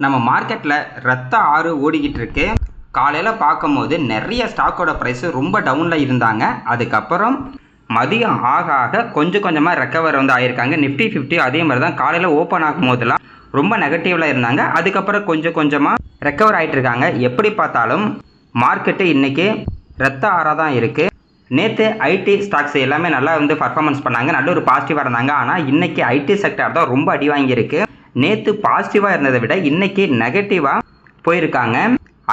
நம்ம மார்க்கெட்டில் ரத்த ஆறு ஓடிக்கிட்டு இருக்கு. காலையில் பார்க்கும்போது நிறைய ஸ்டாக்கோட ப்ரைஸு ரொம்ப டவுனில் இருந்தாங்க. அதுக்கப்புறம் மதியம் ஆக ஆக கொஞ்சம் கொஞ்சமாக ரெக்கவர் ஆகியிருக்காங்க. நிஃப்டி 50 அதே மாதிரி தான் காலையில் ஓப்பன் ஆகும் போதெல்லாம் ரொம்ப நெகட்டிவில் இருந்தாங்க. அதுக்கப்புறம் கொஞ்சம் கொஞ்சமாக ரெக்கவர் ஆகிட்டு இருக்காங்க. எப்படி பார்த்தாலும் மார்க்கெட்டு இன்றைக்கி ரத்த ஆறாக தான் இருக்குது. நேற்று ஐடி ஸ்டாக்ஸ் எல்லாமே நல்லா பர்ஃபார்மன்ஸ் பண்ணாங்க, நல்ல ஒரு பாசிட்டிவாக இருந்தாங்க. ஆனால் இன்றைக்கி ஐடி செக்டார் தான் ரொம்ப அடி வாங்கியிருக்கு. நேற்று பாசிட்டிவாக இருந்ததை விட இன்றைக்கி நெகட்டிவாக போயிருக்காங்க.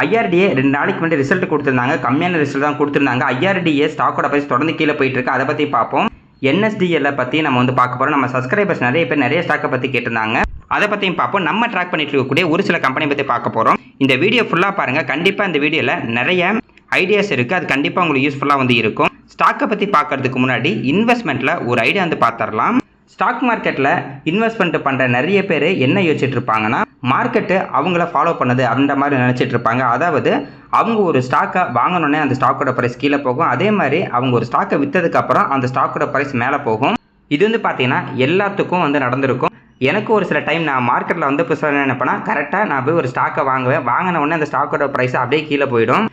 ஐஆர்டிஏ 2 நாளைக்கு முன்னாடி ரிசல்ட் கொடுத்துருந்தாங்க, கம்மியான ரிசல்ட் தான் கொடுத்துருந்தாங்க. ஐஆர்டிஏ ஸ்டாக்கோட ப்ரைஸ் தொடர்ந்து கீழே போயிட்டு இருக்கு. அதை பற்றி பார்ப்போம். என்எஸ்டிஎல்லை பற்றி நம்ம பார்க்க போகிறோம். நம்ம சப்ஸ்கிரைபர்ஸ் நிறைய பேர் நிறைய ஸ்டாக்கை பற்றி கேட்டிருந்தாங்க, அதை பற்றியும் பார்ப்போம். நம்ம ட்ராக் பண்ணிட்டு இருக்கக்கூடிய ஒரு சில கம்பெனி பற்றி பார்க்க போகிறோம். இந்த வீடியோ ஃபுல்லாக பாருங்கள். கண்டிப்பாக இந்த வீடியோவில் நிறைய ஐடியாஸ் இருக்குது, அது கண்டிப்பாக உங்களுக்கு யூஸ்ஃபுல்லாக இருக்கும். ஸ்டாக்கை பற்றி பார்க்கறதுக்கு முன்னாடி இன்வெஸ்ட்மெண்ட்டில் ஒரு ஐடியா பார்த்துடலாம். ஸ்டாக் மார்க்கெட்டில் இன்வெஸ்ட்மெண்ட் பண்ணுற நிறைய பேர் என்ன யோசிச்சுட்டு இருப்பாங்கன்னா, மார்க்கெட்டு அவங்கள ஃபாலோ பண்ணுது அந்த மாதிரி நினச்சிட்டு இருப்பாங்க. அதாவது அவங்க ஒரு ஸ்டாக்கை வாங்கினோடனே அந்த ஸ்டாக்கோட ப்ரைஸ் கீழே போகும். அதே மாதிரி அவங்க ஒரு ஸ்டாக்கை விற்றதுக்கப்புறம் அந்த ஸ்டாக்கோட ப்ரைஸ் மேலே போகும். இது பார்த்தீங்கன்னா எல்லாத்துக்கும் நடந்திருக்கும். எனக்கு ஒரு சில டைம் நான் மார்க்கெட்டில் புதுசாக நினைப்பேன்னா, கரெக்டாக நான் போய் ஒரு ஸ்டாக்கை வாங்குவேன். வாங்கின உடனே அந்த ஸ்டாக்கோட ப்ரைஸ் அப்படியே கீழே போயிடும்.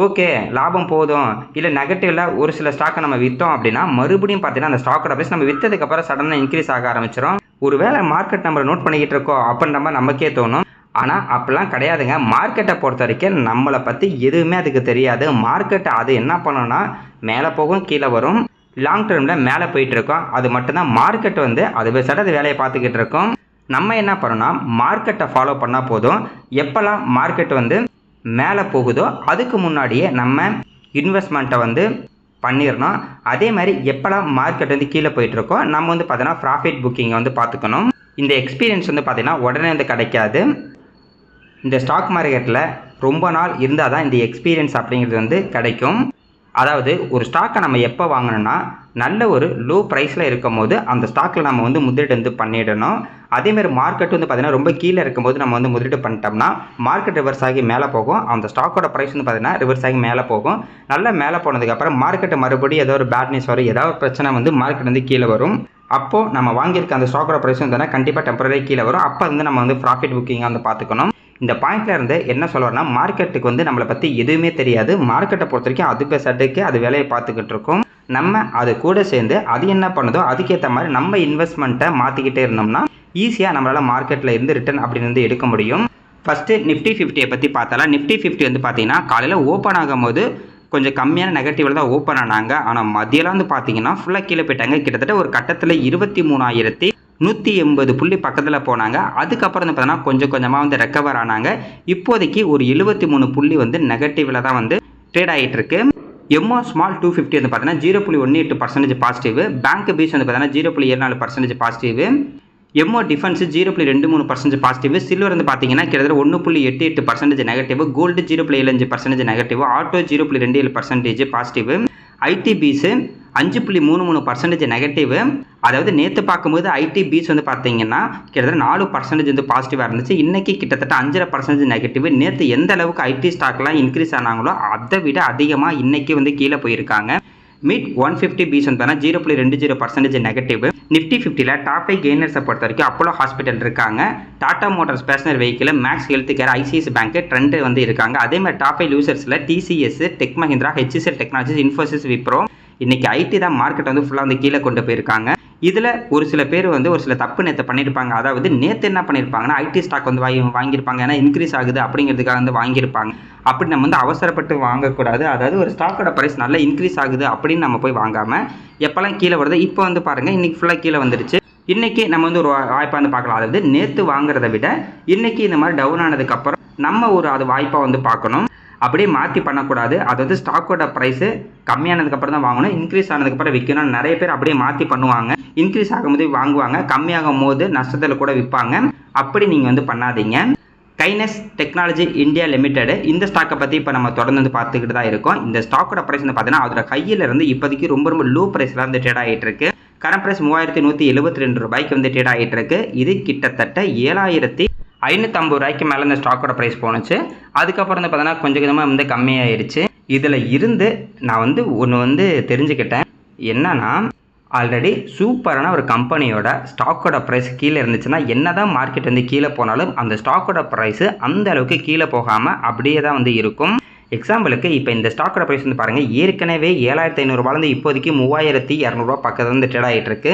ஓகே, லாபம் போதும். இல்லை நெகட்டிவில் ஒரு சில ஸ்டாக்கை நம்ம விற்றோம் அப்படின்னா மறுபடியும் பார்த்தீங்கன்னா அந்த ஸ்டாக்கோட ப்ரைஸ் நம்ம விற்றதுக்கப்புறம் சடனாக இன்க்ரீஸ் ஆக ஆரம்பிச்சிடும். ஒருவேளை மார்க்கெட் நம்ம நோட் பண்ணிக்கிட்டு இருக்கோம் அப்படின்ற மாதிரி நமக்கே தோணும். ஆனால் அப்படிலாம் கிடையாதுங்க. மார்க்கெட்டை பொறுத்த வரைக்கும் நம்மளை பற்றி எதுவுமே அதுக்கு தெரியாது. மார்க்கெட்டை அது என்ன பண்ணணும்னா மேலே போகும், கீழே வரும். லாங் டேர்மில் மேலே போயிட்டு இருக்கோம். அது மட்டும்தான் மார்க்கெட் அது சடது வேலையை பார்த்துக்கிட்டு இருக்கோம். நம்ம என்ன பண்ணோம்னா மார்க்கெட்டை ஃபாலோ பண்ணால் போதும். எப்போல்லாம் மார்க்கெட் மேலே போகுதோ அதுக்கு முன்னாடியே நம்ம இன்வெஸ்ட்மெண்ட்டை பண்ணிடணும். அதே மாதிரி எப்போல்லாம் மார்க்கெட் கீழே போயிட்டுருக்கோ நம்ம பார்த்தீங்கன்னா ப்ராஃபிட் புக்கிங்கை பார்த்துக்கணும். இந்த எக்ஸ்பீரியன்ஸ் பார்த்தீங்கன்னா உடனே கிடைக்காது. இந்த ஸ்டாக் மார்க்கெட்டில் ரொம்ப நாள் இருந்தால் தான் இந்த எக்ஸ்பீரியன்ஸ் அப்படிங்கிறது கிடைக்கும். அதாவது ஒரு ஸ்டாக்கை நம்ம எப்போ வாங்கணும்னா நல்ல ஒரு லோ ப்ரைஸில் இருக்கும் போது அந்த ஸ்டாக்கில் நம்ம முதலீடு பண்ணிடணும். அதேமாதிரி மார்க்கெட் பார்த்தீங்கன்னா ரொம்ப கீழே இருக்கும்போது நம்ம முதலீடு பண்ணிட்டோம்னா மார்க்கெட் ரிவர்ஸ் ஆகி மேலே போகும். அந்த ஸ்டாக்கோட ப்ரைஸ் பார்த்தீங்கன்னா ரிவர்ஸ் ஆகி மேலே போகும். நல்லா மேலே போனதுக்கப்புறம் மார்க்கெட்டை மறுபடியும் ஏதோ ஒரு பேட் நியூஸ் வரும், ஏதாவது ஒரு பிரச்சனை மார்க்கெட் கீழே வரும். அப்போது நம்ம வாங்கியிருக்க அந்த ஸ்டாக்கோட ப்ரைஸ் கண்டிப்பாக டெம்பரரி கீழே வரும். அப்போ நம்ம ப்ராஃபிட் புக்கிங்கை பார்த்துக்கணும். இந்த பாயிண்ட்ல இருந்து என்ன சொல்லுவார்னா, மார்க்கெட்டுக்கு நம்மளை பற்றி எதுவுமே தெரியாது. மார்க்கெட்டை பொறுத்த வரைக்கும் அது பேசட்டுக்கு அது வேலையை பார்த்துக்கிட்டு இருக்கோம். நம்ம அது கூட சேர்ந்து அது என்ன பண்ணுதோ அதுக்கேற்ற மாதிரி நம்ம இன்வெஸ்ட்மெண்ட்டை மாற்றிக்கிட்டே இருந்தோம்னா ஈஸியாக நம்மளால் மார்க்கெட்டில் இருந்து ரிட்டர்ன் அப்படின்னு எடுக்க முடியும். ஃபஸ்ட்டு நிஃப்டி 50 பற்றி பார்த்தாலாம். நிஃப்டி 50 பார்த்தீங்கன்னா காலையில் ஓப்பன் ஆகும்போது கொஞ்சம் கம்மியான நெகட்டிவில் தான் ஓப்பன் ஆனாங்க. ஆனால் மதியெல்லாம் பார்த்தீங்கன்னா ஃபுல்லாக கீழே போயிட்டாங்க. கிட்டத்தட்ட ஒரு கட்டத்தில் 23,180 புள்ளி பக்கத்தில் போனாங்க. அதுக்கப்புறம் பார்த்தீங்கன்னா கொஞ்சம் கொஞ்சமாக ரெக்கவர் ஆனாங்க. இப்போதைக்கு ஒரு 73 புள்ளி நெகட்டிவில் தான் ட்ரேட் ஆகிட்டு இருக்கு. எம்ஓ ஸ்மால் 250 பார்த்தீங்கன்னா 0.18% பாசிட்டிவ். பேங்க் பீஸ் பார்த்தீங்கன்னா 0.74% பாசிட்டிவ். எம்ஓ டிஃபென்ஸ் 0.23% பாசிட்டிவ். சில்வர் பார்த்தீங்கன்னா கிட்டத்தட்ட 1.88% negative. Gold 0.75% negative. Auto 0.27% positive. IT bees 5.33% negative. அதாவது நேற்று பார்க்கும்போது ஐடி பீஸ் பார்த்தீங்கன்னா கிட்டத்தட்ட 4% பாசிட்டிவாக இருந்துச்சு. இன்றைக்கி கிட்டத்தட்ட 5% நெகட்டிவ். நேற்று எந்த அளவுக்கு ஐடி ஸ்டாக்லாம் இன்க்ரீஸ் ஆனாங்களோ அதை விட அதிகமாக இன்றைக்கி கீழே போயிருக்காங்க. மிட் 150 பீஸ் 0.20% நெகட்டிவ். நிஃப்டி 50ல் டாப் 5 கெய்னர்ஸை பொறுத்த வரைக்கும் அப்போலோ ஹாஸ்பிட்டல் இருக்காங்க, Tata Motors passenger vehicle, Max Health care, ICICI bank, Trent இருக்காங்க. அதே மாதிரி டாப் 5 லூசர்ஸில் TCS, Tech Mahindra, HCL Technologies, Infosys, Wipro. இன்றைக்கி ஐடி தான் மார்க்கெட் ஃபுல்லாக கீழே கொண்டு போயிருக்காங்க. இதில் ஒரு சில பேர் ஒரு சில தப்பு நேற்று பண்ணியிருப்பாங்க. அதாவது நேற்று என்ன பண்ணியிருப்பாங்கன்னா ஐடி ஸ்டாக் வாங்கியிருப்பாங்க, ஏன்னா இன்க்ரீஸ் ஆகுது அப்படிங்கிறதுக்காக வாங்கியிருப்பாங்க. அப்படி நம்ம அவசரப்பட்டு வாங்கக்கூடாது. அதாவது ஒரு ஸ்டாக்கோட ப்ரைஸ் நல்லா இன்க்ரீஸ் ஆகுது அப்படின்னு நம்ம போய் வாங்காமல் எப்போல்லாம் கீழே வருது. இப்போ பாருங்கள் இன்றைக்கி ஃபுல்லாக கீழே வந்துருச்சு. இன்றைக்கி நம்ம ஒரு வாய்ப்பாக பார்க்கலாம். அதாவது நேற்று வாங்குறத விட இன்றைக்கி இந்த மாதிரி டவுன் ஆனதுக்கப்புறம் நம்ம அது வாய்ப்பாக பார்க்கணும். அப்படியே மாற்றி பண்ணக்கூடாது. அதாவது ஸ்டாக்கோட ப்ரைஸு கம்மியானதுக்கப்புறம் தான் வாங்கணும், இன்க்ரீஸ் ஆனதுக்கப்புறம் விற்கணும். நிறைய பேர் அப்படியே மாற்றி பண்ணுவாங்க. இன்க்ரீஸ் ஆகும்போது வாங்குவாங்க, கம்மியாகும் போது நஷ்டத்தில் கூட விற்பாங்க. அப்படி நீங்கள் பண்ணாதீங்க. கைனஸ் டெக்னாலஜி இந்தியா லிமிடெட் இந்த ஸ்டாக்கை பற்றி இப்போ நம்ம தொடர்ந்து பார்த்துக்கிட்டு தான் இருக்கோம். இந்த ஸ்டாக்கோட ப்ரைஸ் பார்த்தீங்கன்னா அதோட கையில் இருந்து இப்போதைக்கு ரொம்ப லோ ப்ரைஸில் ட்ரேட் ஆகிட்டு இருக்கு. கரண்ட் ப்ரைஸ் 3,172 ரூபாய்க்கு ட்ரேட் ஆகிட்டு இருக்கு. இது கிட்டத்தட்ட 7,550 ரூபாய்க்கு மேலே இந்த ஸ்டாக்கோட ப்ரைஸ் போணுச்சு. அதுக்கப்புறம் பார்த்தீங்கன்னா கொஞ்சம் கொஞ்சமாக கம்மியாயிருச்சு. இதில் இருந்து நான் ஒன்று தெரிஞ்சுக்கிட்டேன். என்னன்னா ஆல்ரெடி சூப்பரான ஒரு கம்பெனியோட ஸ்டாக்கோட ப்ரைஸ் கீழே இருந்துச்சுன்னா என்னதான் மார்க்கெட் வந்து கீழே போனாலும் அந்த ஸ்டாக்கோட ப்ரைஸு அந்த அளவுக்கு கீழே போகாமல் அப்படியே தான் வந்து இருக்கும். எக்ஸாம்பிளுக்கு இப்போ இந்த ஸ்டாக்கோட ப்ரைஸ் வந்து பாருங்கள், ஏற்கனவே 7500 இப்போதைக்கு 3200 பக்கத்தில் வந்து ட்ரேட் ஆகிட்டு இருக்கு.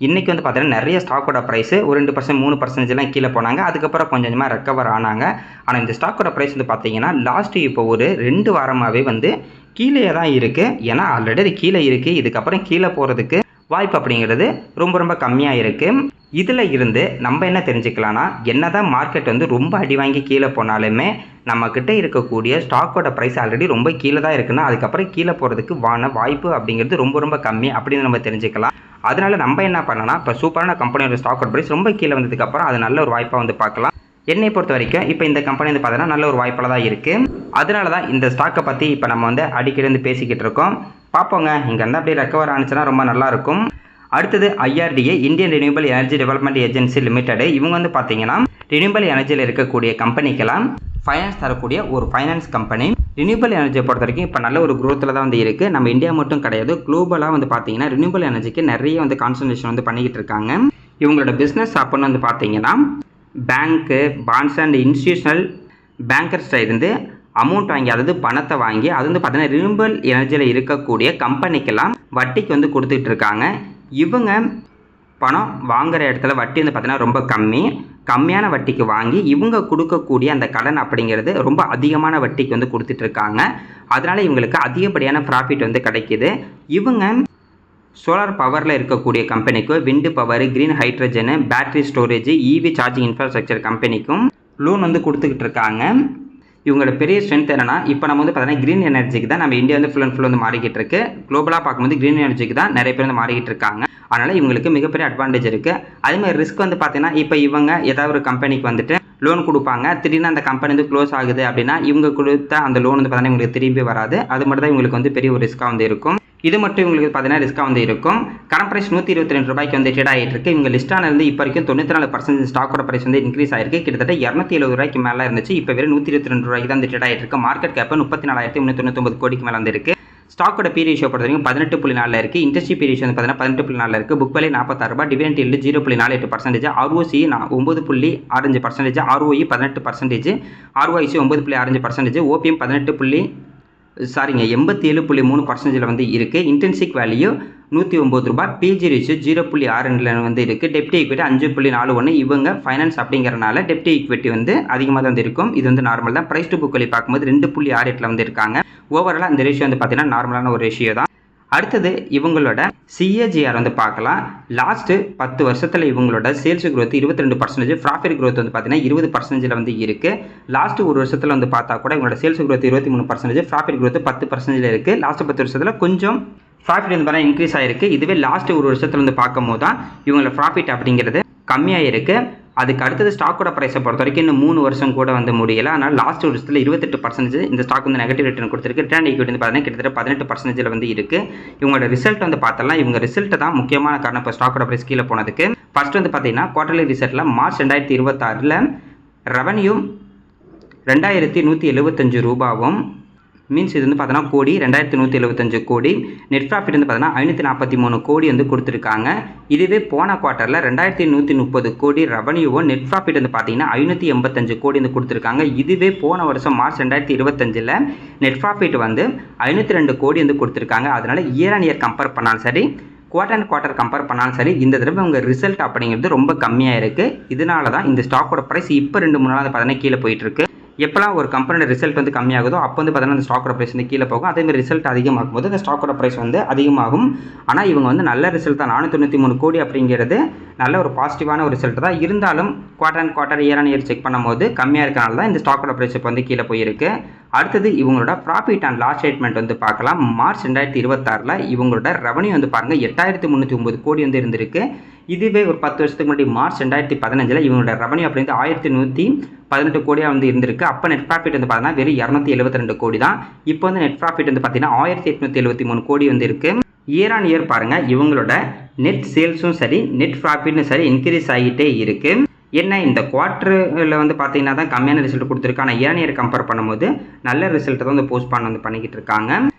இன்றைக்கி வந்து பார்த்தீங்கன்னா நிறைய ஸ்டாக்கோட ப்ரைஸு ஒரு 2% 3% கீழே போனாங்க. அதுக்கப்புறம் கொஞ்சம் கொஞ்சமாக ரெக்கவர் ஆனாங்க. ஆனால் இந்த ஸ்டாக்கோட ப்ரைஸ் வந்து பார்த்தீங்கன்னா லாஸ்ட்டு இப்போ ஒரு 2 வாரமாகவே வந்து கீழே தான் இருக்குது. ஏன்னா ஆல்ரெடி அது கீழே இருக்குது. இதுக்கப்புறம் கீழே போகிறதுக்கு வாய்ப்பு அப்படிங்கிறது ரொம்ப ரொம்ப கம்மியாக இருக்குது. இதில் இருந்து நம்ம என்ன தெரிஞ்சுக்கலாம்னா, என்னதான் மார்க்கெட் வந்து ரொம்ப அடி வாங்கி கீழே போனாலுமே நம்மக்கிட்ட இருக்கக்கூடிய ஸ்டாக்கோட ப்ரைஸ் ஆல்ரெடி ரொம்ப கீழே தான் இருக்குன்னா அதுக்கப்புறம் கீழே போகிறதுக்கு வாய்ப்பு அப்படிங்கிறது ரொம்ப ரொம்ப கம்மி அப்படின்னு நம்ம தெரிஞ்சுக்கலாம். அதனால நம்ம என்ன பண்ணலாம், இப்போ சூப்பரான கம்பெனியோட ஸ்டாக்கோட ப்ரைஸ் ரொம்ப கீழே வந்ததுக்கப்புறம் அது நல்ல ஒரு வாய்ப்பாக வந்து பார்க்கலாம். என்னை பொறுத்த வரைக்கும் இப்போ இந்த கம்பெனி வந்து பார்த்தீங்கன்னா நல்ல ஒரு வாய்ப்பாக தான் இருக்குது. அதனால தான் இந்த ஸ்டாக்கை பற்றி இப்போ நம்ம வந்து அடிக்கடி வந்து பேசிக்கிட்டு இருக்கோம். பார்ப்போங்க, இங்கே இருந்தால் அப்படியே ரெக்கவர் ஆனிச்சுன்னா ரொம்ப நல்லாயிருக்கும். அடுத்தது IRDA, Indian renewable energy development agency limited. இவங்க வந்து பார்த்தீங்கன்னா ரினியூவபிள் எனர்ஜியில் இருக்கக்கூடிய கம்பெனிக்கெல்லாம் ஃபைனான்ஸ் தரக்கூடிய ஒரு ஃபைனான்ஸ் கம்பெனி. ரினியூவபிள் எனர்ஜியை பொறுத்த வரைக்கும் இப்போ நல்ல ஒரு குரோத்தில் தான் வந்து இருக்குது. நம்ம இந்தியா மட்டும் கிடையாது, குளோபலாக வந்து பார்த்தீங்கன்னா ரினியூவபிள் எனர்ஜிக்கு நிறைய வந்து கான்சன்ட்ரேஷன் வந்து பண்ணிக்கிட்டு இருக்காங்க. இவங்களோட பிஸ்னஸ் அப்படின்னு வந்து பார்த்தீங்கன்னா பேங்க்கு, பாண்ட்ஸ் அண்ட் இன்ஸ்டியூஷனல் பேங்கர்ஸ்ட இருந்து அமௌண்ட் வாங்கி, அதாவது பணத்தை வாங்கி அது வந்து பார்த்தீங்கன்னா ரினியூவபிள் எனர்ஜியில் இருக்கக்கூடிய கம்பெனிக்கெல்லாம் வட்டிக்கு வந்து கொடுத்துட்டு இருக்காங்க. இவங்க பணம் வாங்குகிற இடத்துல வட்டி வந்து பார்த்தீங்கன்னா ரொம்ப கம்மியான வட்டிக்கு வாங்கி இவங்க கொடுக்கக்கூடிய அந்த கடன் அப்படிங்கிறது ரொம்ப அதிகமான வட்டிக்கு வந்து கொடுத்துட்ருக்காங்க. அதனால் இவங்களுக்கு அதிகப்படியான ப்ராஃபிட் வந்து கிடைக்கிது. இவங்க சோலார் பவரில் இருக்கக்கூடிய கம்பெனிக்கும், wind power, green hydrogen, battery storage, EV charging infrastructure கம்பெனிக்கும் லோன் வந்து கொடுத்துக்கிட்டு இருக்காங்க. இவங்களோட பெரிய ஸ்ட்ரென்த் என்னன்னா, இப்போ நம்ம வந்து பார்த்தீங்கன்னா க்ரீன் எனர்ஜிக்கு தான் நம்ம இந்தியா வந்து ஃபுல் அண்ட் ஃபுல் வந்து மாறிக்கிட்டு இருக்கு. குளோபலாக பார்க்கும்போது க்ரீன் எனர்ஜிக்கு தான் நிறைய பேர் வந்து மாறிக்கிட்டு இருக்காங்க. அதனால் இவங்களுக்கு மிகப்பெரிய அட்வான்டேஜ் இருக்குது. அதேமாதிரி ரிஸ்க் வந்து பார்த்தீங்கன்னா, இப்போ இவங்க ஏதாவது ஒரு கம்பெனிக்கு வந்துட்டு லோன் கொடுப்பாங்க, திடீர்னு அந்த கம்பெனி வந்து க்ளோஸ் ஆகுது அப்படின்னா இவங்க கொடுத்த அந்த லோன் வந்து பார்த்தீங்கன்னா இவங்களுக்கு திரும்பி வராது. அது மட்டும் தான் இவங்களுக்கு வந்து பெரிய ஒரு ரிஸ்க்காக வந்து இருக்கும். இது மட்டும் இவங்களுக்கு பார்த்தீங்கன்னா ரிஸ்க்காக வந்து இருக்கும். கரண்ட் ப்ரைஸ் ₹122 வந்து ட்ரேட் ஆகிட்டு இருக்கு. இவங்க லிஸ்ட்டான இருந்து இப்போ வரைக்கும் 94% ஸ்டாக்கோட ப்ரைஸ் வந்து இன்க்ரீஸ் ஆயிருக்கு. கிட்டத்தட்ட ₹270 மேலே இருந்துச்சு. இப்போ வெறும் ₹122 தான் வந்து ட்ரேட் ஆகிட்டு இருக்கு. மார்க்கெட் கேப் 34,399 கோடிக்கு மேலே வந்து இருக்கு. ஸ்டாக்கோட பி ரேஷியோ பொறுத்த வரைக்கும் 18.4 இருக்குது. இண்டஸ்ட்ரி பி ரேஷியோ வந்து பார்த்தீங்கன்னா 18.4 இருக்குது. Book value ₹46, dividend yield 0.48%, ROCE 9.65%, ROE 18%, ROIC 9.65%, OPM 87.3% வந்து இருக்குது. இன்டென்சிக் வேல்யூ ₹109, பிஜி ரேஷியோ 0.62 வந்து இருக்குது. டெப்ட் ஈக்விட்டி 5.41. இவங்க ஃபைனான்ஸ் அப்படிங்கிறனால டெப்ட் ஈக்விட்டி வந்து அதிகமாக தான் வந்து இருக்கும். இது வந்து நார்மல் தான். ப்ரைஸ் டு புக் வேல்யூ பார்க்கும்போது 2.68 வந்து இருக்காங்க. ஓவராலாக இந்த ரேஷியோ வந்து பார்த்தீங்கன்னா நார்மலான ஒரு ரேஷியோ தான். அடுத்தது இவங்களோட CAGR வந்து பார்க்கலாம். லாஸ்ட்டு 10 வருஷத்தில் இவங்களோட சேல்ஸ் growth 22%, ப்ராஃபிட் growth வந்து பார்த்தீங்கன்னா 20% வந்து இருக்குது. லாஸ்ட்டு ஒரு வருஷத்தில் வந்து பார்த்தா கூட இவங்களோட சேல்ஸ் growth 23%, ப்ராஃபிட் growth 10% இருக்குது. லாஸ்ட்டு 10 வருஷத்தில் கொஞ்சம் ப்ராஃபிட் வந்து பார்த்தீங்கன்னா இன்க்ரீஸ் ஆகிருக்கு. இதுவே லாஸ்ட்டு ஒரு வருஷத்தில் வந்து பார்க்கும் போது தான் இவங்களோட ப்ராஃபிட் அப்படிங்கிறது கம்மியாக இருக்குது. அதுக்கு அடுத்தது ஸ்டாக்கோட ப்ரைஸை பொறுத்த வரைக்கும் இன்னும் 3 வருஷம் கூட வந்து முடியலை. ஆனால் லாஸ்ட் ஒரு வருஷத்தில் 28% இந்த ஸ்டாக் வந்து நெகட்டிவ் ரிட்டர்ன் கொடுத்துருக்கு. ரிட்டர்ன் ஈக்விட்டி வந்து பார்த்தீங்கன்னா கிட்டத்தட்ட 18% வந்து இருக்குது. இவங்களோட ரிசல்ட் வந்து பார்த்தலாம், இவங்க ரிசல்ட் தான் முக்கியமான காரணம் இப்போ ஸ்டாக்கோட ப்ரைஸ் கீழே போனதுக்கு. ஃபர்ஸ்ட் வந்து பார்த்தீங்கன்னா குவார்டர்லி ரிசல்ட்டில் மார்ச் 2026 ரெவன்யூ ₹2175 மீன்ஸ் இது வந்து பார்த்தீங்கன்னா கோடி 2175 கோடி. நெட் ப்ராஃபிட் வந்து பார்த்தீங்கன்னா 543 கோடி வந்து கொடுத்துருக்காங்க. இதுவே போன குவார்ட்டரில் 2130 கோடி ரெவன்யூவும் நெட் ப்ராஃபிட் வந்து பார்த்தீங்கன்னா 585 கோடி வந்து கொடுத்துருக்காங்க. இதுவே போன வருஷம் மார்ச் 2025 நெட் ப்ராஃபிட் வந்து 502 கோடி வந்து கொடுத்துருக்காங்க. அதனால் இயர் அண்ட் இயர் கம்பேர் பண்ணாலும் சரி, குவார்டர் அண்ட் குவார்ட்டர் கம்பேர் பண்ணாலும் சரி, இந்த தடவை உங்கள் ரிசல்ட் அப்படிங்கிறது ரொம்ப கம்மியாக இருக்குது. இதனால தான் இந்த ஸ்டாக்கோட ப்ரைஸ் இப்போ 2-3 நாள் பார்த்தீங்கன்னா கீழே போயிட்டுருக்கு. எப்போலாம் ஒரு கம்பெனியோட ரிசல்ட் வந்து கம்மியாகுதோ அப்போ வந்து பார்த்தீங்கன்னா அந்த ஸ்டாக்கோட ப்ரைஸ் வந்து கீழே போகும். அதேமாதிரி ரிசல்ட் அதிகமாகும் போது அந்த ஸ்டாக்கோட ப்ரைஸ் வந்து அதிகமாகும். ஆனால் இவங்க வந்து நல்ல ரிசல்ட் தான். 493 கோடி அப்படிங்கிறது நல்ல ஒரு பாசிட்டிவான ஒரு ரிசல்ட் தான். இருந்தாலும் quarter and quarter, year and year check பண்ணும்போது கம்மியாக இருக்கனால தான் இந்த ஸ்டாக்கோட ப்ரைஸ் இப்போ வந்து கீழே போயிருக்கு. அடுத்தது இவங்களோட ப்ராஃபிட் அண்ட் லாஸ் ஸ்டேட்மெண்ட் வந்து பார்க்கலாம். மார்ச் 2026 இவங்களோட ரெவன்யூ வந்து பாருங்கள் 8309 கோடி வந்து இருந்திருக்கு. இதுவே ஒரு 10 வருஷத்துக்கு முன்னாடி மார்ச் 2015 இவங்களோட ரெவன்யூ அப்படிங்கிறது 1118 கோடியாக வந்து இருந்திருக்கு. அப்போ நெட் ப்ராஃபிட் வந்து பார்த்தீங்கன்னா வெறும் 272 கோடி தான். இப்போ வந்து நெட் ப்ராஃபிட் வந்து பார்த்தீங்கன்னா 1873 கோடி வந்து இருக்குது. இயர் ஆன் இயர் பாருங்கள், இவங்களோட நெட் சேல்ஸும் சரி நெட் ப்ராஃபிட்டும் சரி இன்க்ரீஸ் ஆகிட்டே இருக்குது. என்ன இந்த குவார்ட்டரில் வந்து பார்த்தீங்கன்னா தான் கம்மியான ரிசல்ட் கொடுத்துருக்கு. ஆனால் இயர் ஆன் இயர் கம்பேர் பண்ணும்போது நல்ல ரிசல்ட்டை தான் வந்து போஸ்ட் பண்ண வந்து பண்ணிக்கிட்டு இருக்காங்க.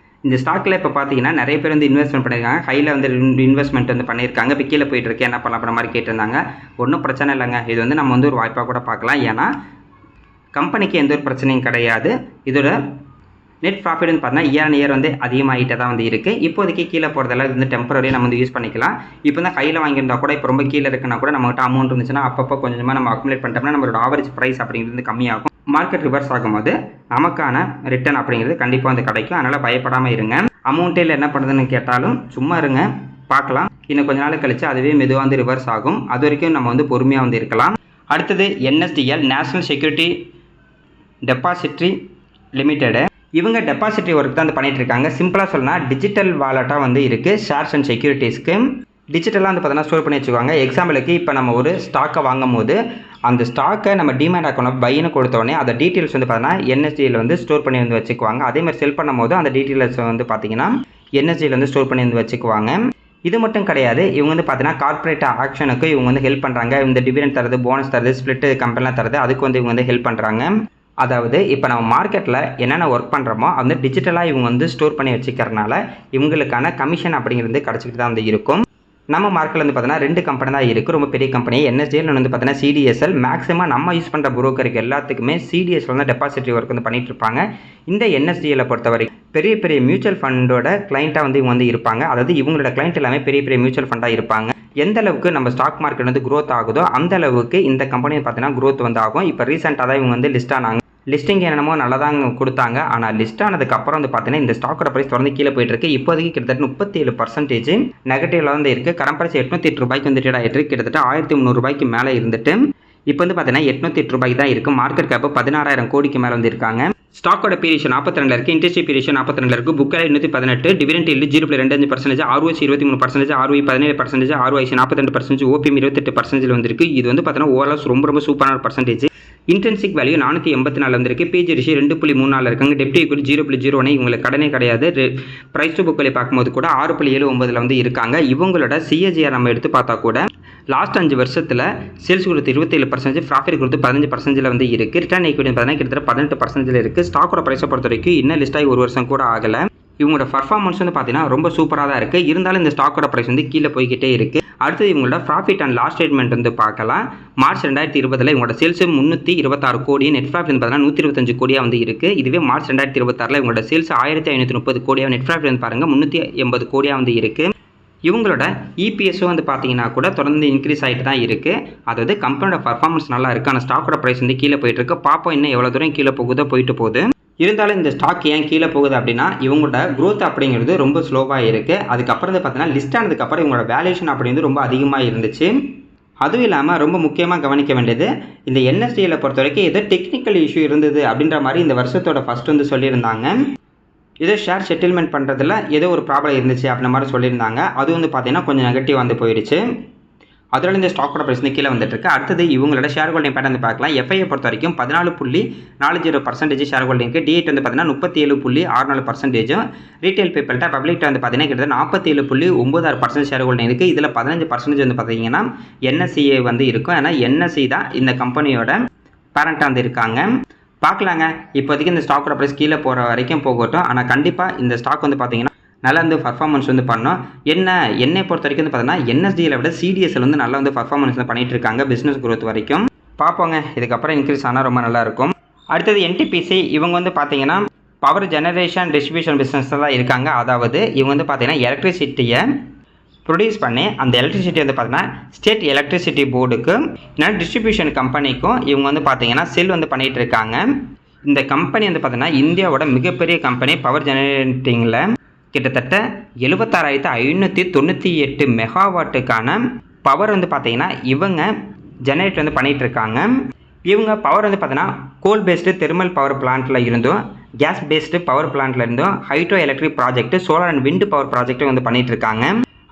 இந்த ஸ்டாக்கில் இப்போ பார்த்தீங்கன்னா நிறைய பேர் வந்து இன்வெஸ்ட்மெண்ட் பண்ணியிருக்காங்க. ஹையில் வந்து இன்வெஸ்ட்மெண்ட் வந்து பண்ணியிருக்காங்க. இப்போ கீழே போயிட்டு இருக்கு, என்ன பண்ணலாம் அப்படின்ற மாதிரி கேட்டிருந்தாங்க. ஒன்றும் பிரச்சனை இல்லைங்க. இது வந்து நம்ம வந்து ஒரு வாய்ப்பாக கூட பார்க்கலாம். ஏன்னா கம்பெனிக்கு எந்த ஒரு பிரச்சனையும் கிடையாது. இதோட நெட் ப்ராஃபிட் வந்து பார்த்தீங்கன்னா இயர் அண்ட் இயர் வந்து அதிகமாகிட்டே தான் வந்து இருக்குது. இப்போதைக்கு கீழே போகிறதெல்லாம் இது வந்து டெம்பரரி நம்ம வந்து யூஸ் பண்ணிக்கலாம். இப்போ தான் கையில் வாங்கியிருந்தா கூட இப்போ ரொம்ப கீழே இருக்குன்னா கூட நம்மகிட்ட அமௌண்ட் இருந்துச்சுன்னா அப்பப்போ கொஞ்சமாக நம்ம அக்குமுலேட் பண்ணிட்டோம்னா நம்மளோட ஆவரேஜ் ப்ரைஸ் அப்படிங்கிறது கம்மியாகும். மார்க்கெட் ரிவர்ஸ் ஆகும்போது நமக்கான ரிட்டர்ன் அப்படிங்கிறது கண்டிப்பாக வந்து கிடைக்கும். அதனால் பயப்படாமல் இருங்க. அமௌண்ட்டில் என்ன பண்ணுறதுன்னு கேட்டாலும் சும்மா இருங்க, பார்க்கலாம். இன்னும் கொஞ்ச நாள் கழிச்சு அதுவே மெதுவாக வந்து ரிவர்ஸ் ஆகும். அது வரைக்கும் நம்ம வந்து பொறுமையாக வந்து இருக்கலாம். அடுத்தது NSDL, national security depository limited. இவங்க டெபாசிட்ரி ஒர்க் தான் வந்து பண்ணிட்டு இருக்காங்க. சிம்பிளாக சொல்லலாம் டிஜிட்டல் வாலெட்டாக வந்து இருக்குது. ஷேர்ஸ் அண்ட் செக்யூரிட்டிஸ்க்கு டிஜிட்டலாக வந்து பார்த்தீங்கன்னா ஸ்டோர் பண்ணி வச்சுக்குவாங்க. எக்ஸாம்பிளுக்கு இப்போ நம்ம ஒரு ஸ்டாக்கை வாங்கும் போது அந்த ஸ்டாக்கை நம்ம டிமேட் அக்கௌண்ட் பையனு கொடுத்தோடனே அந்த டீட்டெயில்ஸ் வந்து பார்த்தீங்கன்னா NSDL வந்து ஸ்டோர் பண்ணி வந்து வச்சுக்குவாங்க. அதேமாதிரி செல் பண்ணும் போது அந்த டீட்டெயில்ஸ் வந்து பார்த்தீங்கன்னா NSDL வந்து ஸ்டோர் பண்ணி வந்து வச்சுக்குவாங்க. இது மட்டும் கிடையாது, இவங்க வந்து பார்த்தீங்கன்னா கார்ப்பரேட் ஆக்ஷனுக்கு இவங்க வந்து ஹெல்ப் பண்ணுறாங்க. இந்த டிவிடெண்ட் தரது, போனஸ் தரது, ஸ்பிளிட் கம்பெனிலாம் தரது, அதுக்கு வந்து இவங்க வந்து ஹெல்ப் பண்ணுறாங்க. அதாவது இப்போ நம்ம மார்க்கெட்டில் என்னென்ன ஒர்க் பண்ணுறோமோ அந்த டிஜிட்டலாக இவங்க வந்து ஸ்டோர் பண்ணி வச்சுக்கிறனால இவங்களுக்கான கமிஷன் அப்படிங்கிறது கிடச்சிக்கிட்டு தான் வந்து இருக்கும். நம்ம மார்க்கெட்டில் வந்து பார்த்தீங்கன்னா 2 கம்பெனி தான் இருக்குது, ரொம்ப பெரிய கம்பெனி. NSDL வந்து பார்த்தீங்கன்னா CDSL. மேக்ஸிமம் நம்ம யூஸ் பண்ணுற புரோக்கருக்கு எல்லாத்துக்குமே CDSL வந்து டெபாசிட்ரி ஒர்க் வந்து பண்ணிட்டு இருப்பாங்க. இந்த NSDL பொறுத்தவரைக்கும் பெரிய பெரிய மியூச்சுவல் ஃபண்டோட கிளைண்ட்டாக வந்து இவங்க வந்து இருப்பாங்க. அதாவது இவங்களோட கிளைண்ட் எல்லாமே பெரிய பெரிய மியூச்சுவல் ஃபண்டாக இருப்பாங்க. எந்த அளவுக்கு நம்ம ஸ்டாக் மார்க்கெட் வந்து க்ரோத் ஆகுதோ அந்த அளவுக்கு இந்த கம்பெனி பார்த்தீங்கன்னா க்ரோத் வந்து ஆகும். இப்போ ரீசெண்டாக தான் இவங்க வந்து லிஸ்ட் ஆனாங்க. லிஸ்டிங் என்னமோ நல்லா தான் கொடுத்தாங்க. ஆனால் லிஸ்ட் ஆனதுக்கப்புறம் வந்து பார்த்தீங்கன்னா இந்த ஸ்டாக்கோட ப்ரைஸ் தொடர்ந்து கீழே போயிட்டு இருக்கு. இப்போதைக்கு கிட்டத்தட்ட 37% நெகட்டிவ்ல வந்து இருக்குது. கரண்ட் ப்ரைஸ் 808 ரூபாய்க்கு வந்து ட்ரேட் ஆகிட்டு கிட்டத்தட்ட 1300 ரூபாய்க்கு மேலே இருந்துட்டு இப்போ வந்து பார்த்தீங்கன்னா 808 ரூபாய்க்கு தான் இருக்குது. மார்க்கெட் கேப் 16,000 கோடிக்கு மேலே வந்து இருக்காங்க. ஸ்டாக்கோட பீரியேஷன் 42 இருக்குது, இன்ட்ரெஸ்ட் பீரியேஷன் 42 இருக்குது, book value 218, dividend yield 0.25%, ROC 23%, ROE 17%, ROIC 42%, OPM 28% வந்திருக்கு. இது வந்து பார்த்தீங்கன்னா ஓவரால் ரொம்ப சூப்பரான பர்சன்டேஜ். இன்ட்ரென்சிக் வேல்யூ 484 வந்திருக்கு. பேஜ் ரேஷியோ 2.34 இருக்காங்க. டெப்ட் ஈக்விட்டி 0.01. இவங்களுக்கு கடனே கிடையாது. பிரைஸ் டு புக் வேல்யூ பார்க்கும்போது கூட 6.79 வந்து இருக்காங்க. இவங்களோட CAGR நம்ம எடுத்து பார்த்தா கூட லாஸ்ட் 5 வருஷத்தில் சேல்ஸ் குரோத் 27%, ப்ராஃபிட் குரோத் 15% வந்து இருக்குது. ரிட்டர்ன் ஈக்விட்டி பார்த்தீங்கன்னா கிட்டத்தட்ட 18% இருக்குது. ஸ்டாக்கோட ப்ரைஸை பொறுத்த வரைக்கும் இன்னும் லிஸ்ட் ஆகி 1 வருஷம் கூட ஆகலை. இவங்களோட பர்ஃபார்மன்ஸ் வந்து பார்த்தீங்கன்னா ரொம்ப சூப்பராக தான் இருக்குது. இருந்தாலும் இந்த ஸ்டாக்கோட ப்ரைஸ் வந்து கீழே போய்கிட்டே இருக்குது. அடுத்தது இவங்களோட ப்ராஃபிட் அண்ட் லாஸ் ஸ்டேட்மெண்ட் வந்து பார்க்கலாம். மார்ச் 2020 இவங்களோட சேல்ஸ் 326 கோடி, நெட் ப்ராஃபிட் வந்து பார்த்தீங்கன்னா 125 கோடியாக வந்து இருக்குது. இதுவே மார்ச் 2026 இவங்களோட சேல்ஸ் 1530 கோடியாக, நெட் ப்ராஃபிட் வந்து பாருங்கள் 380 கோடியாக வந்து இருக்குது. இவங்களோட EPSம் வந்து பார்த்தீங்கன்னா கூட தொடர்ந்து இன்க்ரீஸ் ஆகிட்டு தான் இருக்குது. அதாவது கம்பெனியோட பர்ஃபார்மன்ஸ் நல்லா இருக்குது. ஆனால் ஸ்டாக்கோட ப்ரைஸ் வந்து கீழே போயிட்டு இருக்கு. பார்ப்போம் இன்னும் எவ்வளோ தூரம் கீழே போகுதோ போயிட்டு போகுது. இருந்தாலும் இந்த ஸ்டாக் ஏன் கீழே போகுது அப்படின்னா இவங்களோட க்ரோத் அப்படிங்கிறது ரொம்ப ஸ்லோவாக இருக்குது. அதுக்கப்புறம் வந்து பார்த்தீங்கன்னா லிஸ்ட் ஆனதுக்கப்புறம் இவங்களோட வேல்யூஷன் அப்படிங்கிறது ரொம்ப அதிகமாக இருந்துச்சு. அதுவும் இல்லாமல் ரொம்ப முக்கியமாக கவனிக்க வேண்டியது இந்த NSDL பொறுத்த வரைக்கும் ஏதோ டெக்னிக்கல் இஷ்யூ இருந்தது அப்படின்ற மாதிரி இந்த வருஷத்தோட ஃபர்ஸ்ட் வந்து சொல்லியிருந்தாங்க. ஏதோ ஷேர் செட்டில்மெண்ட் பண்ணுறதுல ஏதோ ஒரு ப்ராப்ளம் இருந்துச்சு அப்படின்ற மாதிரி சொல்லியிருந்தாங்க. அது வந்து பார்த்தீங்கன்னா கொஞ்சம் நெகட்டிவ் வந்து போயிடுச்சு. அதனால இந்த ஸ்டாக்கோட ப்ரைஸ் வந்து கீழே வந்துட்டு இருக்கு. அடுத்தது இவங்களோட ஷேர் ஹோல்டிங் பேட்டர்ன் வந்து பார்க்கலாம். FIA பொறுத்த வரைக்கும் 14.40% ஷேர் ஹோல்டிங்க்கு, D8 வந்து பார்த்தீங்கன்னா 37.64%, ரீட்டைல் பீப்பிள்கிட்ட பப்ளிக்ட்ட வந்து பார்த்தீங்கன்னா கிட்டத்தட்ட 47.96% ஷேர் ஹோல்டிங் இருக்குது. இதில் 15% வந்து பார்த்தீங்கன்னா NSCA வந்து இருக்கும். ஏன்னா NSE தான் இந்த கம்பெனியோட பேரண்ட்டாக வந்து இருக்காங்க. பார்க்கலாங்க. இப்போதைக்கு இந்த ஸ்டாக்கோட ப்ரைஸ் கீழே போகிற வரைக்கும் போகட்டும். ஆனால் கண்டிப்பாக இந்த ஸ்டாக் வந்து பார்த்தீங்கன்னா நல்லா வந்து பர்ஃபார்மன்ஸ் வந்து பண்ணோம். என்னை பொறுத்த வரைக்கும் வந்து பார்த்தீங்கன்னா NSDL விட CDSL வந்து நல்லா வந்து பர்ஃபார்மன்ஸ் வந்து பண்ணிட்டு இருக்காங்க பிஸ்னஸ் குரோத் வரைக்கும். பார்ப்போங்க, இதுக்கப்புறம் இன்க்ரீஸ் ஆனால் ரொம்ப நல்லா இருக்கும். அடுத்தது NTPC. இவங்க வந்து பார்த்தீங்கன்னா பவர் ஜெனரேஷன் டிஸ்ட்ரிபியூஷன் பிஸ்னஸ் தான் இருக்காங்க. அதாவது இவங்க வந்து பார்த்தீங்கன்னா எலக்ட்ரிசிட்டியை ப்ரொடியூஸ் பண்ணி அந்த எலக்ட்ரிசிட்டி வந்து பார்த்தீங்கன்னா ஸ்டேட் எலக்ட்ரிசிட்டி போர்டுக்கு இல்லைனா டிஸ்ட்ரிபியூஷன் கம்பெனிக்கும் இவங்க வந்து பார்த்தீங்கன்னா செல் வந்து பண்ணிகிட்டு இருக்காங்க. இந்த கம்பெனி வந்து பார்த்தீங்கன்னா இந்தியாவோட மிகப்பெரிய கம்பெனி. பவர் ஜெனரேட்டிங்கில் கிட்டத்தட்ட 76,598 மெகாவாட்டுக்கான பவர் வந்து பார்த்தீங்கன்னா இவங்க ஜெனரேட் வந்து பண்ணிகிட்டு இருக்காங்க. இவங்க பவர் வந்து பார்த்தீங்கன்னா கோல் பேஸ்டு தெர்மல் பவர் பிளான்ட்டில் இருந்தும், கேஸ் பேஸ்டு பவர் பிளான்ட்டில் இருந்தும், hydro electric project, solar and wind power project வந்து பண்ணிகிட்டு இருக்காங்க.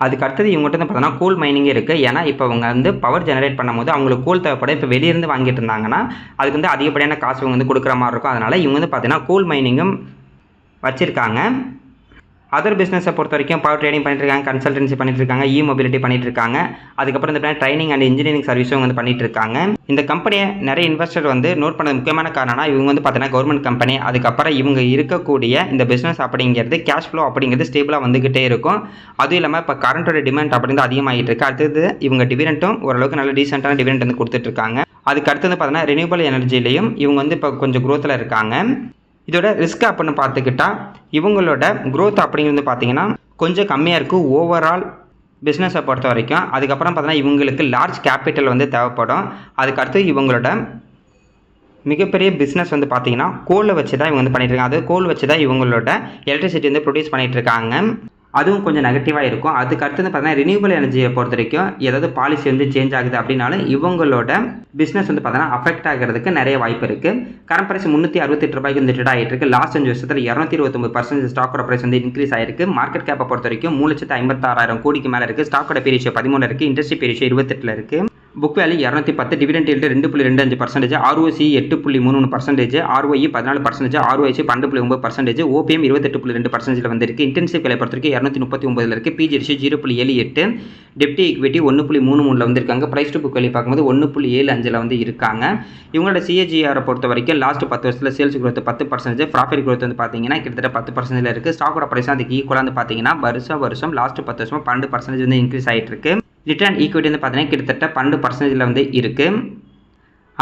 அதுக்கு அடுத்தது இவங்ககிட்ட வந்து பார்த்தீங்கன்னா கோல் மைனிங்கே இருக்குது. ஏன்னா இப்போ அவங்க வந்து பவர் ஜெனரேட் பண்ணும்போது அவங்களுக்கு கோல் தேவைப்படும். இப்போ வெளியிருந்து வாங்கிட்டு இருந்தாங்கன்னா அதுக்கு வந்து அதிகப்படியான காசு இவங்க வந்து கொடுக்குற மாதிரி இருக்கும். அதனால் இவங்க வந்து பார்த்தீங்கன்னா கோல் மைனிங்கும் வச்சுருக்காங்க. அதர் பிஸ்னஸை பொறுத்த வரைக்கும் பவர் ட்ரேடிங் பண்ணிட்டு இருக்காங்க, கன்சல்டன்சி பண்ணிட்டு இருக்காங்க, மொபிலிட்டி பண்ணிட்டு இருக்காங்க. அதுக்கப்புறம் இந்த ட்ரைனிங் அண்ட் இன்ஜினியரிங் சர்வீஸும் வந்து பண்ணிட்டு இருக்காங்க. இந்த கம்பெனியை நிறைய இன்வெஸ்டர் வந்து நோட் பண்ண முக்கியமான காரணம்னா இவங்க வந்து பார்த்தீங்கன்னா கவர்மெண்ட் கம்பெனி. அதுக்கப்புறம் இவங்க இருக்கக்கூடிய இந்த பிஸ்னஸ் அப்படிங்கிறது கேஷ் ஃப்ளோ அப்படிங்கிறது ஸ்டேபிளாக வந்துகிட்டே இருக்கும். அதுவும் இல்லாமல் இப்போ கரண்டோட டிமாண்ட் அப்படிங்கிறது அதிகமாகிட்டு இருக்கு. அடுத்தது இவங்க டிவிடெண்ட்டும் ஓரளவுக்கு நல்ல டீசென்ட்டான டிவிடெண்ட் வந்து கொடுத்துட்டு இருக்காங்க. அதுக்கு அடுத்தது பார்த்தீங்கன்னா ரினியூவபிள் எனர்ஜிலையும் இவங்க வந்து இப்போ கொஞ்சம் க்ரோத்தில் இருக்காங்க. இதோட ரிஸ்க் அப்படின்னு பார்த்துக்கிட்டா இவங்களோட க்ரோத் அப்படிங்கிறது பார்த்தீங்கன்னா கொஞ்சம் கம்மியாக இருக்குது ஓவரால் பிஸ்னஸை பொறுத்த வரைக்கும். அதுக்கப்புறம் பார்த்தீங்கன்னா இவங்களுக்கு லார்ஜ் கேபிட்டல் வந்து தேவைப்படும். அதுக்கடுத்து இவங்களோட மிகப்பெரிய பிஸ்னஸ் வந்து பார்த்தீங்கன்னா கோலை வச்சு தான் இவங்க வந்து பண்ணிட்டு இருக்காங்க. அது கோல் வச்சு தான் இவங்களோட எலக்ட்ரிசிட்டி வந்து ப்ரொடியூஸ் பண்ணிட்டு இருக்காங்க. அதுவும் கொஞ்சம் நெகட்டிவாக இருக்கும். அதுக்கு அடுத்தது பார்த்தீங்கன்னா ரினியூவபிள் எனர்ஜியை பொறுத்த வரைக்கும் ஏதாவது பாலிசி வந்து சேஞ்ச் ஆகுது அப்படின்னாலும் இவங்களோட பிஸ்னஸ் வந்து பார்த்தீங்கன்னா அஃபெக்ட் ஆகிறதுக்கு நிறைய வாய்ப்பு இருக்குது. கரண்ட் பிரைஸ் 368 ரூபாய்க்கு வந்து ட்ரேட் ஆகிட்டு இருக்கு. லாஸ்ட் 5 வருஷத்தில் 229% ஸ்டாக்கோட பிரைஸ் வந்து இன்க்ரீஸ் ஆயிருக்கு. மார்க்கெட் கேப்பை பொறுத்த வரைக்கும் 3,56,000 கோடிக்கு மேலே இருக்குது. ஸ்டாக்கோட பீரியோ 13 இருக்குது. இண்டஸ்ட்ரி பீரியோ 28 இருக்குது. Book value 210, dividend yield 2.25%, ROC 8.33%, ROE 14%, ROIC 12.9%, OPM 28.2% வந்திருக்கு. இன்டென்சிவ் விலை பொறுத்த வரைக்கும் 239 இருக்குது. பிஜி ரேஷியோ 0.78, டெப்டி ஈக்விட்டி 1.33 வந்திருக்காங்க. பிரைஸ் டு புக் வேல்யூ பார்க்கும்போது 1.75 வந்து இருக்காங்க. இவங்களோட CAGR பொறுத்த வரைக்கும் லாஸ்ட் 10 வருஷத்தில் சேல்ஸ் growth 10%, ப்ராஃபிட் growth வந்து பார்த்தீங்கன்னா கிட்டத்தட்ட 10% இருக்குது. ஸ்டாக்கோட பிரைஸ் அதுக்கு ஈக்குவலாக வந்து பார்த்தீங்கன்னா வருஷம் லாஸ்ட் 10 வருஷமாக 12% வந்து இன்க்ரீஸ் ஆகிட்டு இருக்கு. ரிட்டர்ன் ஈக்விட்டி வந்து பார்த்தீங்கன்னா கிட்டத்தட்ட 12% வந்து இருக்குது.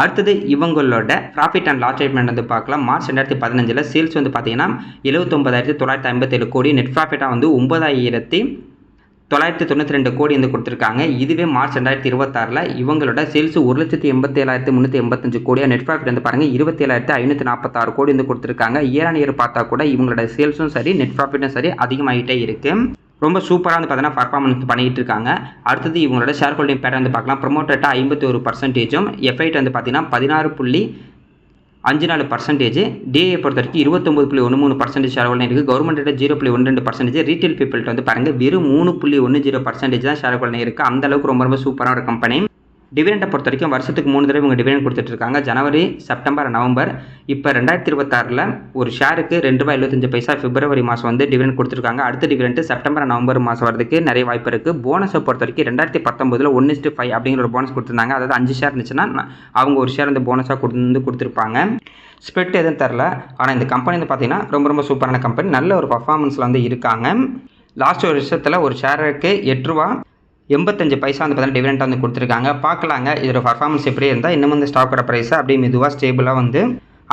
அடுத்தது இவங்களோட ப்ராஃபிட் அண்ட் லாஸ் ஸ்டேட்மெண்ட் வந்து பார்க்கலாம். மார்ச் 2015 சேல்ஸ் வந்து பார்த்தீங்கன்னா 79,957 கோடி, நெட் ப்ராஃபிட்டாக வந்து 9,992 கோடி வந்து கொடுத்துருக்காங்க. இதுவே மார்ச் 2026 இவங்களோட சேல்ஸ் 1,87,385 கோடியாக, நெட் ப்ராஃபிட் வந்து பாருங்கள் 27,546 கோடி வந்து கொடுத்துருக்காங்க. இயர் ஆன் இயர் பார்த்தா கூட இவங்களோட சேல்ஸும் சரி நெட் ப்ராஃபிட்டும் சரி அதிகமாகிட்டே இருக்குது. ரொம்ப சூப்பராக வந்து பார்த்தீங்கன்னா பர்ஃபார்மன்ஸ் பண்ணிகிட்டு இருக்காங்க. அடுத்தது இவங்களோட ஷேர் ஹோல்டிங் பேட்டர்ன் வந்து பார்க்கலாம். ப்ரொமோட்டர்ட்டாக 51%, எஃப்ஐட் வந்து பார்த்தீங்கன்னா 16.54%, டிஏ பொறுத்த வரைக்கும் 29.13% ஷேர் ஹோல்டிங் இருக்குது. கவர்மெண்ட்டோட 0.12%, ரீட்டைல் பீப்புள்கிட்ட வந்து பாருங்கள் வெறும் 3.10% தான் ஷேர் ஹோல்டிங் இருக்குது. அந்த அளவுக்கு ரொம்ப சூப்பரான ஒரு கம்பெனி. டிவிடெண்டை பொறுத்த வரைக்கும் வருஷத்துக்கு 3 தடவை இவங்க டிவிடெண்ட் கொடுத்துட்டு இருக்காங்க. ஜனவரி, செப்டம்பர், நவம்பர். இப்போ 2026 ஒரு ஷேருக்கு ₹2.75 பிப்ரவரி மாதம் வந்து டிவிடெண்ட் கொடுத்துருக்காங்க. அடுத்த டிவிடெண்ட் செப்டம்பர், நவம்பர் மாதம் வரதுக்கு நிறைய வாய்ப்பு இருக்குது. போனஸை பொறுத்த வரைக்கும் 2019 1:5 அப்படிங்கிற ஒரு போனஸ் கொடுத்துருந்தாங்க. அதாவது 5 ஷேர் இருந்துச்சுன்னா அவங்க ஒரு ஷேர் வந்து போனஸாக கொடுத்துருப்பாங்க. ஸ்பெட் எதுவும் தரல. ஆனால் இந்த கம்பெனி வந்து பார்த்தீங்கன்னா ரொம்ப சூப்பரான கம்பெனி. நல்ல ஒரு பர்ஃபார்மன்ஸில் வந்து இருக்காங்க. லாஸ்ட் ஒரு வருஷத்தில் ஒரு ஷேருக்கு ₹8.85 வந்து பார்த்தீங்கன்னா டிவிடெண்ட் வந்து கொடுத்துருக்காங்க. பார்க்கலாங்க இதோட பர்ஃபார்மன்ஸ் எப்படி இருந்தால் இன்னும் வந்து ஸ்டாக்கோட ப்ரைஸை அப்படியே மெதுவாக ஸ்டேபிளாக வந்து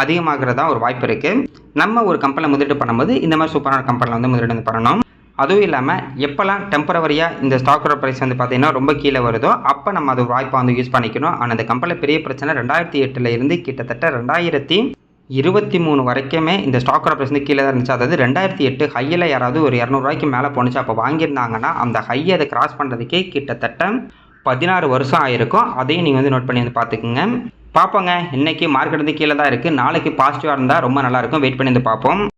அதிகமாகிறதா ஒரு வாய்ப்பு இருக்குது. நம்ம ஒரு கம்பெனியில் முதலீடு பண்ணும்போது இந்த மாதிரி சூப்பரான கம்பெனியில் வந்து முதலீடு வந்து பண்ணணும். அதுவும் இல்லாமல் எப்போல்லாம் டெம்பரவரியாக இந்த ஸ்டாக்கோட ப்ரைஸ் வந்து பார்த்தீங்கன்னா ரொம்ப கீழே வருதோ அப்போ நம்ம அது வாய்ப்பை வந்து யூஸ் பண்ணிக்கணும். ஆனால் இந்த கம்பெனியில் பெரிய பிரச்சனை 2008 இருந்து கிட்டத்தட்ட 2023 வரைக்குமே இந்த ஸ்டாக்கோட ப்ரைஸ் வந்து கீழே தான் இருந்துச்சு. அதாவது 2008 ஹையில் யாராவது ஒரு ₹200 மேலே போணுச்சு அப்போ வாங்கியிருந்தாங்கன்னா அந்த ஹையை அதை கிராஸ் பண்ணுறதுக்கே கிட்டத்தட்ட 16 வருஷம் ஆயிருக்கும். அதையும் நீங்கள் வந்து நோட் பண்ணி வந்து பார்த்துக்குங்க. பார்ப்போங்க, இன்றைக்கி மார்க்கெட் வந்து கீழே தான் இருக்குது. நாளைக்கு பாசிட்டிவாக இருந்தால் ரொம்ப நல்லாயிருக்கும். வெயிட் பண்ணி வந்து பார்ப்போம்.